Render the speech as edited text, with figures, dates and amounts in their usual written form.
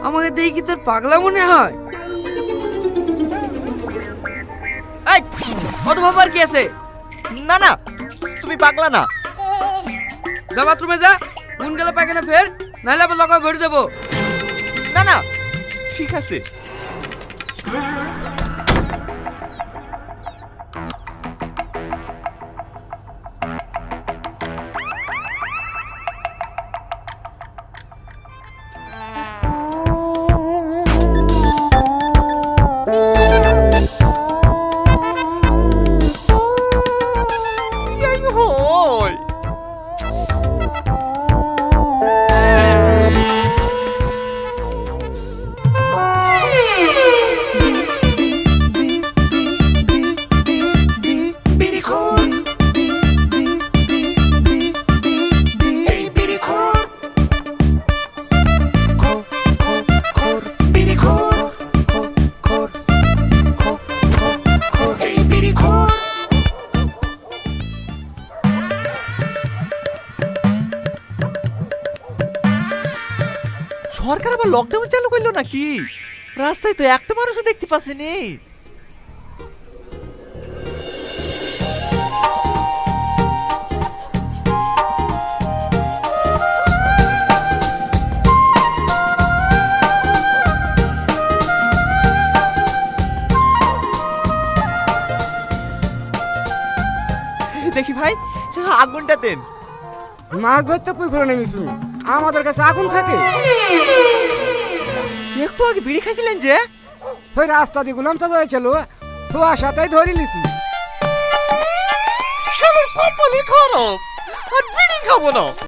আমাকে দেখি কি তোর পাগলা মনে হয়? এই কত ভাবার কি আছে? না না, তুমি পাগলা না। যা বাথরুমে যা, গুন গেলে পায়খানা ফের, নাহলে আবার লকায় ভরে দেবো। না না, ঠিক আছে। হয় সরকার আবার লকডাউন চালু করলো নাকি? রাস্তায় তো একটা মানুষও দেখতে পাচ্ছিনি। দেখি ভাই, আগুনটা দেন। মাছ ধরতে পুকুরে নেমেছি, আমাদের কাছে আগুন থাকে? একটু আগে বিড়ি খাইছিলেন যে? ওই রাস্তা দিয়ে গুলাম চাচা ছিল, তোমার সাথেই ধরে নিছি। কপালই খারাপ, আর বিড়ি খাবো না।